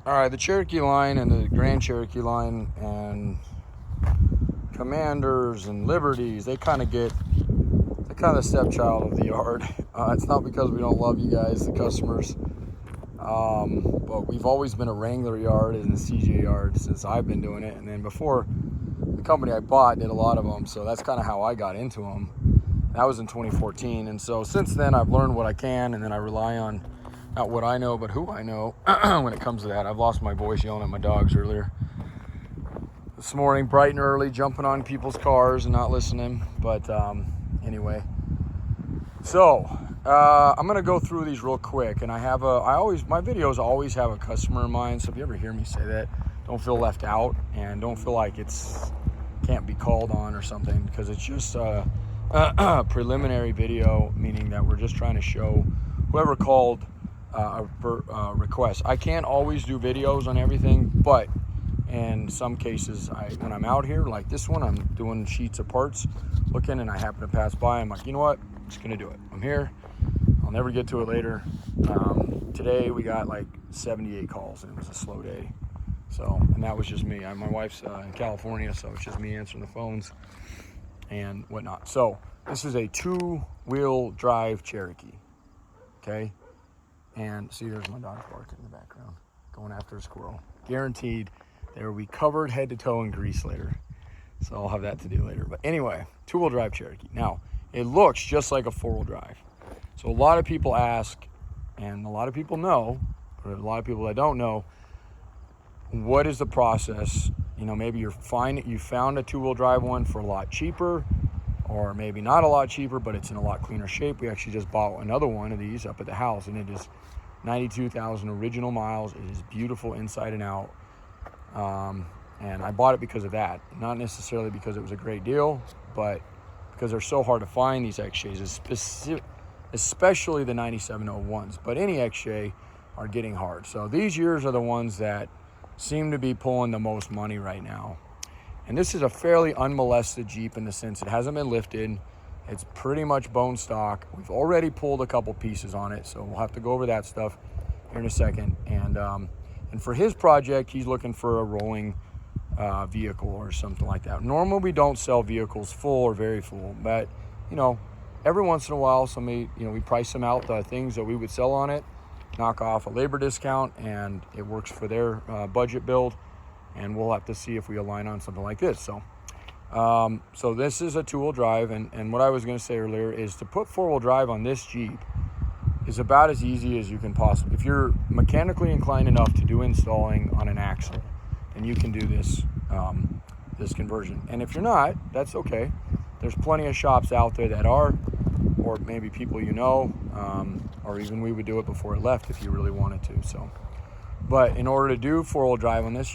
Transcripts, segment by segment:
All right, the Cherokee line and the Grand Cherokee line and Commanders and Liberties, they kind of get the stepchild of the yard. It's not because we don't love you guys, the customers, but we've always been a Wrangler yard and a CJ yard since I've been doing it. And then before, the company I bought did a lot of them, so that's kind of how I got into them. That was in 2014, and so since then I've learned what I can, and then I rely on not what I know, but who I know when it comes to that. I've lost my voice yelling at my dogs earlier this morning, bright and early, jumping on people's cars and not listening. But anyway, so I'm gonna go through these real quick, and my videos always have a customer in mind. So if you ever hear me say that, don't feel left out and don't feel like it's can't be called on or something, because it's just a preliminary video, meaning that we're just trying to show whoever called a request. I can't always do videos on everything, but in some cases, when I'm out here, like this one, I'm doing sheets of parts, looking, and I happen to pass by. I'm like, you know what? I'm just gonna do it. I'm here. I'll never get to it later. Today we got like 78 calls, and it was a slow day. So, and that was just me. My wife's in California, so it's just me answering the phones and whatnot. So this is a 2-wheel drive Cherokee. Okay. And see, there's my dog barking in the background, going after a squirrel. Guaranteed they will be covered head to toe in grease later. So I'll have that to do later. But anyway, 2-wheel drive Cherokee. Now, it looks just like a 4-wheel drive. So a lot of people ask, and a lot of people know, but a lot of people that don't know, what is the process? You know, maybe you found a 2-wheel drive one for a lot cheaper, or maybe not a lot cheaper, but it's in a lot cleaner shape. We actually just bought another one of these up at the house, and it is 92,000 original miles. It is beautiful inside and out. And I bought it because of that. Not necessarily because it was a great deal, but because they're so hard to find, these XJs, especially the 9701s. But any XJ are getting hard. So these years are the ones that seem to be pulling the most money right now. And this is a fairly unmolested Jeep in the sense it hasn't been lifted. It's pretty much bone stock. We've already pulled a couple pieces on it, so we'll have to go over that stuff here in a second. And for his project, he's looking for a rolling vehicle or something like that. Normally, we don't sell vehicles full or very full, but every once in a while, we price them out, the things that we would sell on it, knock off a labor discount, and it works for their budget build. And we'll have to see if we align on something like this. So this is a 2-wheel drive, and what I was going to say earlier is to put 4-wheel drive on this Jeep is about as easy as you can possibly. If you're mechanically inclined enough to do installing on an axle, then you can do this this conversion. And if you're not, that's okay. There's plenty of shops out there that are, or maybe people or even we would do it before it left if you really wanted to. So. But in order to do 4-wheel drive on this,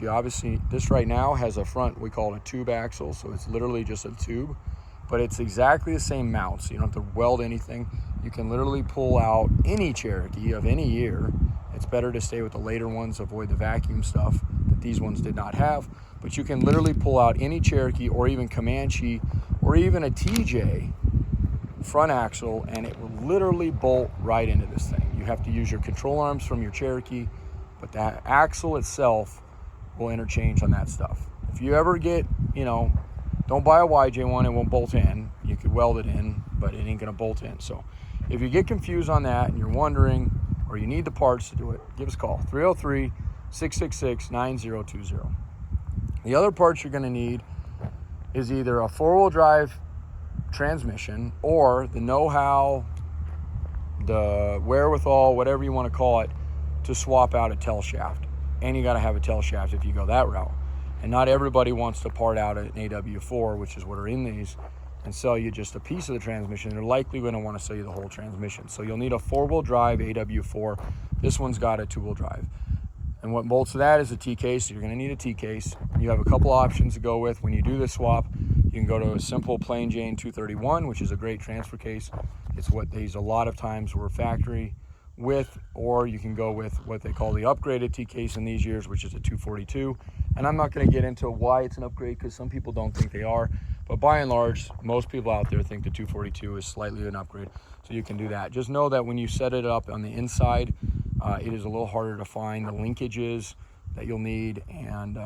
this right now has a front, we call it a tube axle, so it's literally just a tube, but it's exactly the same mount, so you don't have to weld anything. You can literally pull out any Cherokee of any year. It's better to stay with the later ones, avoid the vacuum stuff that these ones did not have, but you can literally pull out any Cherokee or even Comanche or even a TJ front axle, and it will literally bolt right into this thing. You have to use your control arms from your Cherokee, but that axle itself will interchange on that stuff. If you ever get, don't buy a YJ one, it won't bolt in. You could weld it in, but it ain't gonna bolt in. So if you get confused on that and you're wondering, or you need the parts to do it, give us a call, 303-666-9020. The other parts you're gonna need is either a 4-wheel drive transmission or the know-how, the wherewithal, whatever you wanna call it, to swap out a tail shaft. And you got to have a tail shaft if you go that route. And not everybody wants to part out an AW4, which is what are in these, and sell you just a piece of the transmission. They're likely going to want to sell you the whole transmission. So you'll need a 4-wheel drive AW4. This one's got a 2-wheel drive. And what bolts to that is a T-case. So you're going to need a T-case. You have a couple options to go with when you do this swap. You can go to a simple plain Jane 231, which is a great transfer case. It's what these a lot of times were factory with, or you can go with what they call the upgraded T-case in these years, which is a 242. And I'm not going to get into why it's an upgrade, because some people don't think they are, but by and large, most people out there think the 242 is slightly an upgrade, so you can do that. Just know that when you set it up on the inside, it is a little harder to find the linkages that you'll need, and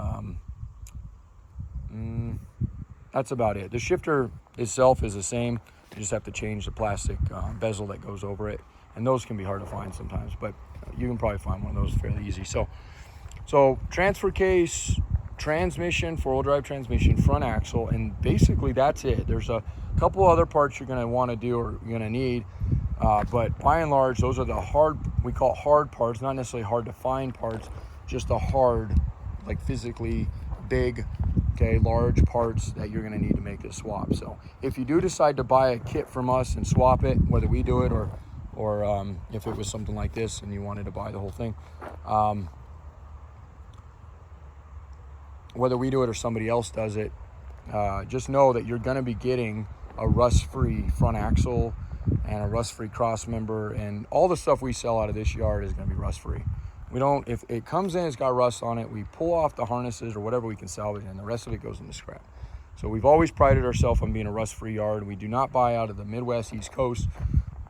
that's about it. The shifter itself is the same. You just have to change the plastic bezel that goes over it, and those can be hard to find sometimes, but you can probably find one of those fairly easy. So transfer case, transmission, four-wheel drive transmission, front axle, and basically that's it. There's a couple other parts you're going to want to do or you're going to need, but by and large, those are the hard, we call it hard parts, not necessarily hard to find parts, just the hard, like physically big, okay, large parts that you're going to need to make this swap. So if you do decide to buy a kit from us and swap it, whether we do it or if it was something like this and you wanted to buy the whole thing, whether we do it or somebody else does it, just know that you're going to be getting a rust-free front axle and a rust-free cross member, and all the stuff we sell out of this yard is going to be rust-free. We don't, if it comes in, it's got rust on it, we pull off the harnesses or whatever we can salvage, and the rest of it goes into scrap. So we've always prided ourselves on being a rust-free yard. We do not buy out of the Midwest, East Coast,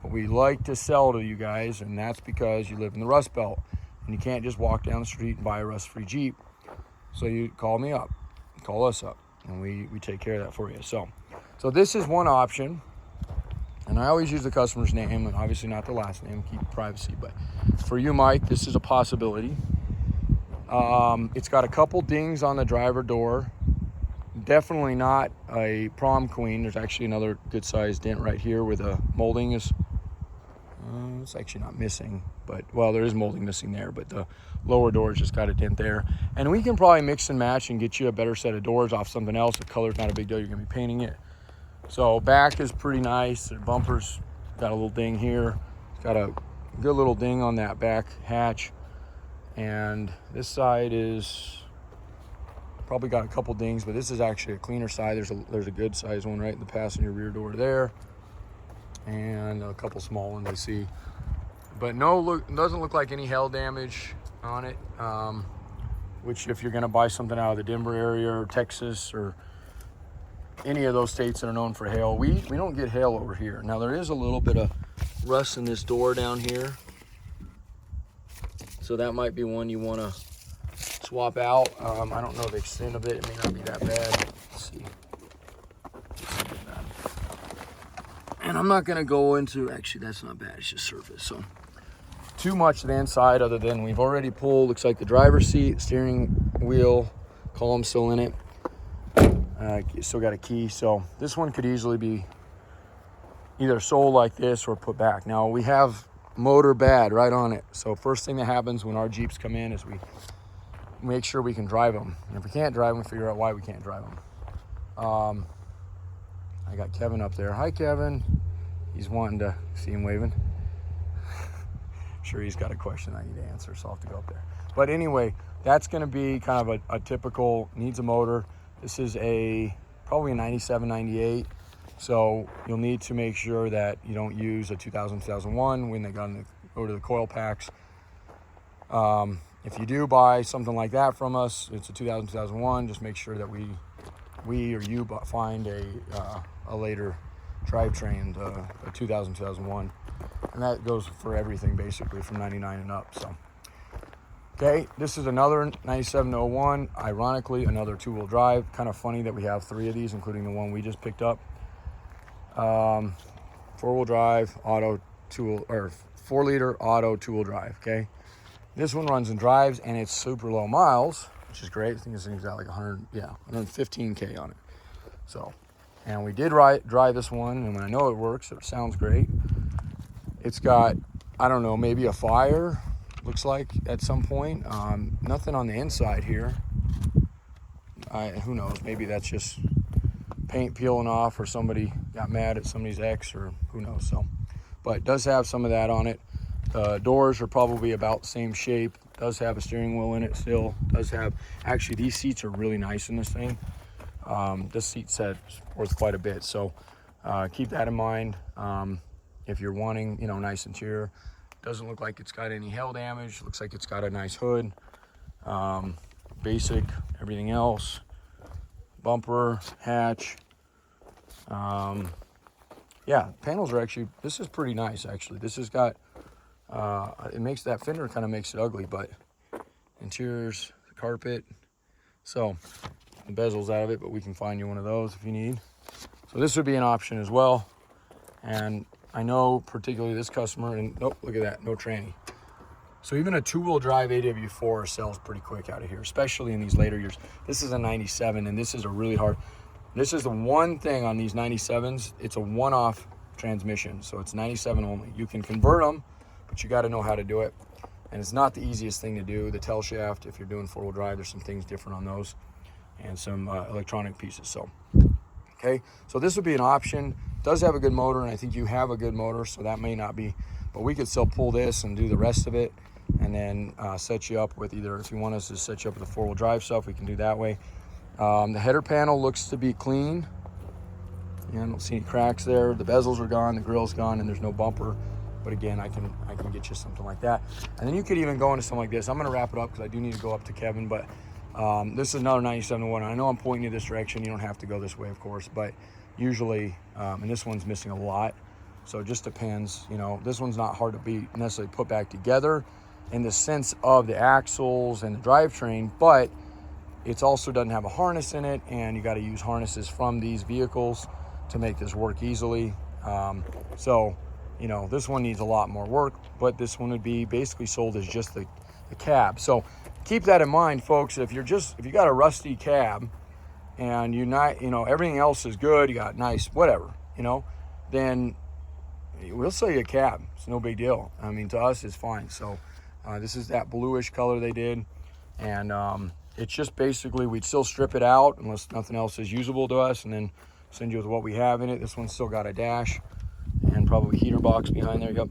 but we like to sell to you guys, and that's because you live in the Rust Belt, and you can't just walk down the street and buy a rust-free Jeep. So you call me up, call us up, and we take care of that for you. So this is one option, and I always use the customer's name, and obviously not the last name, keep privacy, but for you, Mike, this is a possibility. It's got a couple dings on the driver door. Definitely not a prom queen. There's actually another good-sized dent right here where the molding is, it's actually not missing, but, well, there is molding missing there, but the lower door's just got a dent there. And we can probably mix and match and get you a better set of doors off something else. The color's not a big deal. You're going to be painting it. So back is pretty nice. The bumper's got a little ding here. It's got a good little ding on that back hatch. And this side is probably got a couple dings, but this is actually a cleaner side. There's a good size one right in the passenger rear door there, and a couple small ones I see. But no, doesn't look like any hail damage on it, which if you're going to buy something out of the Denver area or Texas or any of those states that are known for hail, we don't get hail over here. Now there is a little bit of rust in this door down here, so that might be one you want to swap out. I don't know the extent of it. It may not be that bad. Let's see. And I'm not going to go into, actually that's not bad, it's just surface. So too much to the inside other than we've already pulled, looks like the driver's seat, steering wheel, column still in it. Still got a key. So this one could easily be either sold like this or put back. Now we have motor bad right on it. So first thing that happens when our Jeeps come in is we make sure we can drive them. And if we can't drive them, we figure out why we can't drive them. I got Kevin up there. Hi, Kevin. He's wanting to see him waving. Sure, he's got a question I need to answer, so I'll have to go up there. But anyway, that's going to be kind of a typical, needs a motor. This is probably a 97, 98. So you'll need to make sure that you don't use a 2000, 2001 when they go to the coil packs. If you do buy something like that from us, it's a 2000, 2001, just make sure that we or you find a later drivetrain, a 2000, 2001. And that goes for everything basically from 99 and up. So, okay, this is another 9701, ironically, another two-wheel drive. Kind of funny that we have three of these, including the one we just picked up. Four-wheel drive, auto, two-wheel, or 4-liter auto two-wheel drive, okay? This one runs and drives, and it's super low miles, which is great. I think this thing's got like 115K on it. So, and we did drive this one, and I know it works. It sounds great. It's got, I don't know, maybe a fire, looks like, at some point. Nothing on the inside here. Who knows? Maybe that's just paint peeling off, or somebody got mad at somebody's ex, or who knows. So, but it does have some of that on it. The doors are probably about the same shape. Does have a steering wheel in it still. Does have, actually, these seats are really nice in this thing. This seat set's worth quite a bit, so keep that in mind. If you're wanting, nice interior. Doesn't look like it's got any hail damage. Looks like it's got a nice hood. Basic, everything else. Bumper, hatch. Yeah, panels are actually, this is pretty nice actually. This has got, it makes that fender kind of makes it ugly, but interior's carpet. So the bezel's out of it, but we can find you one of those if you need. So this would be an option as well. And I know particularly this customer, and oh, look at that, no tranny. So even a 2-wheel drive AW4 sells pretty quick out of here, especially in these later years. This is a 97, and this is a really hard, this is the one thing on these 97s, it's a one-off transmission. So it's 97 only. You can convert them, but you got to know how to do it. And it's not the easiest thing to do. The tail shaft, if you're doing 4-wheel drive, there's some things different on those, and some electronic pieces. So, okay, so this would be an option. It does have a good motor, and I think you have a good motor, so that may not be, but we could still pull this and do the rest of it, and then set you up with either, if you want us to set you up with the 4-wheel drive stuff, we can do that way. The header panel looks to be clean. Yeah, I don't see any cracks there. The bezels are gone, the grill's gone, and there's no bumper. But again, I can get you something like that. And then you could even go into something like this. I'm gonna wrap it up because I do need to go up to Kevin, but this is another 97-1. I know I'm pointing you this direction. You don't have to go this way, of course, but usually, and this one's missing a lot. So it just depends, you know, this one's not hard to be necessarily put back together in the sense of the axles and the drivetrain, but it also doesn't have a harness in it, and you got to use harnesses from these vehicles to make this work easily. So, you know, this one needs a lot more work, but this one would be basically sold as just the cab. So keep that in mind, folks. If you got a rusty cab and you're not, you know, everything else is good, you got nice, whatever, you know, then we'll sell you a cab. It's no big deal. I mean, to us, it's fine. So this is that bluish color they did. And it's just basically, we'd still strip it out unless nothing else is usable to us, and then send you with what we have in it. This one's still got a dash and probably heater box behind there. Yep.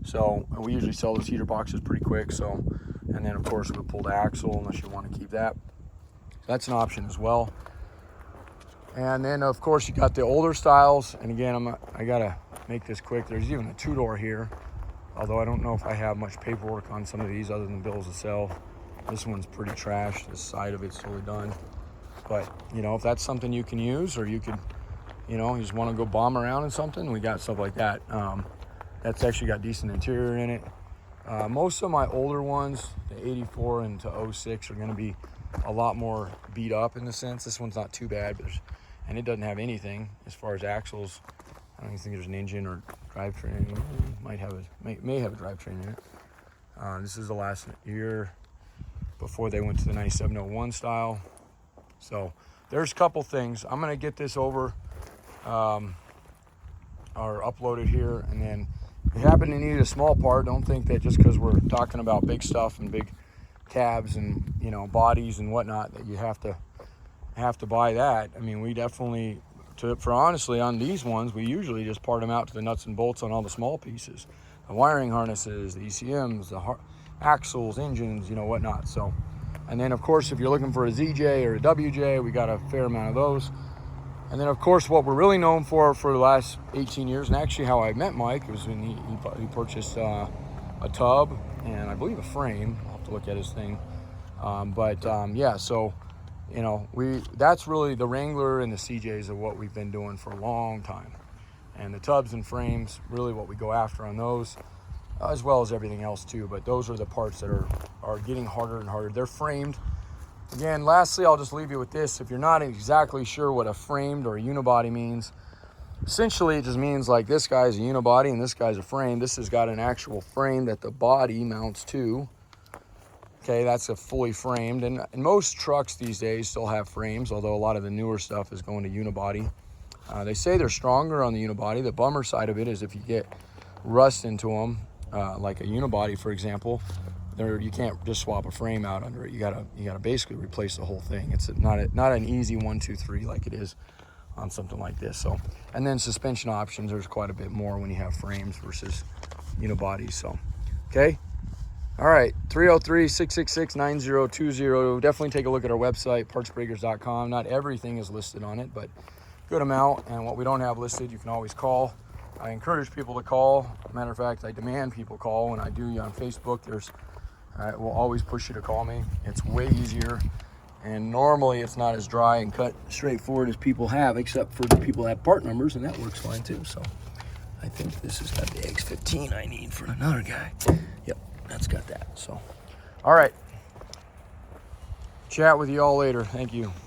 So we usually sell those heater boxes pretty quick. So, and then of course we'll pull the axle unless you want to keep that. So that's an option as well. And then of course you got the older styles. And again, I gotta make this quick. There's even a 2-door here, although I don't know if I have much paperwork on some of these other than bills of sale. This one's pretty trashed. This side of it's totally done. But, you know, if that's something you can use, or you could, you know, you just want to go bomb around in something, we got stuff like that. That's actually got decent interior in it. Most of my older ones, the 84 and to 06, are going to be a lot more beat up in the sense. This one's not too bad, but and it doesn't have anything as far as axles. I don't even think there's an engine or drivetrain. May have a drivetrain in it. This is the last year before they went to the 9701 style. So there's a couple things. I'm gonna get this over or uploaded here, and then if you happen to need a small part, don't think that just because we're talking about big stuff and big cabs and, you know, bodies and whatnot, that you have to buy that. I mean, we definitely, for honestly, on these ones, we usually just part them out to the nuts and bolts on all the small pieces, the wiring harnesses, the ECMs, the axles, engines, you know, whatnot. So, and then of course, if you're looking for a ZJ or a WJ, we got a fair amount of those. And then of course, what we're really known for the last 18 years, and actually how I met Mike, was when he purchased a tub and I believe a frame. I'll have to look at his thing. Yeah, so, you know, that's really the Wrangler and the CJs are what we've been doing for a long time. And the tubs and frames, really what we go after on those, as well as everything else too. But those are the parts that are getting harder and harder. They're framed. Again, lastly, I'll just leave you with this. If you're not exactly sure what a framed or a unibody means, essentially it just means like this guy's a unibody and this guy's a frame. This has got an actual frame that the body mounts to. Okay, that's a fully framed. And most trucks these days still have frames, although a lot of the newer stuff is going to unibody. They say they're stronger on the unibody. The bummer side of it is if you get rust into them, like a unibody, for example, you can't just swap a frame out under it. You gotta basically replace the whole thing. It's not an easy 1, 2, 3 like it is on something like this. So, and then suspension options, there's quite a bit more when you have frames versus unibodies. So, okay. All right, 303-666-9020. Definitely take a look at our website, partsbreakers.com. Not everything is listed on it, but good amount. And what we don't have listed, you can always call. I encourage people to call. Matter of fact, I demand people call. When I do you on Facebook, I will always push you to call me. It's way easier. And normally it's not as dry and cut straightforward as people have, except for the people that have part numbers, and that works fine too. So I think this has got the X15 I need for another guy. Yep, that's got that. So, all right. chat with you all later. Thank you.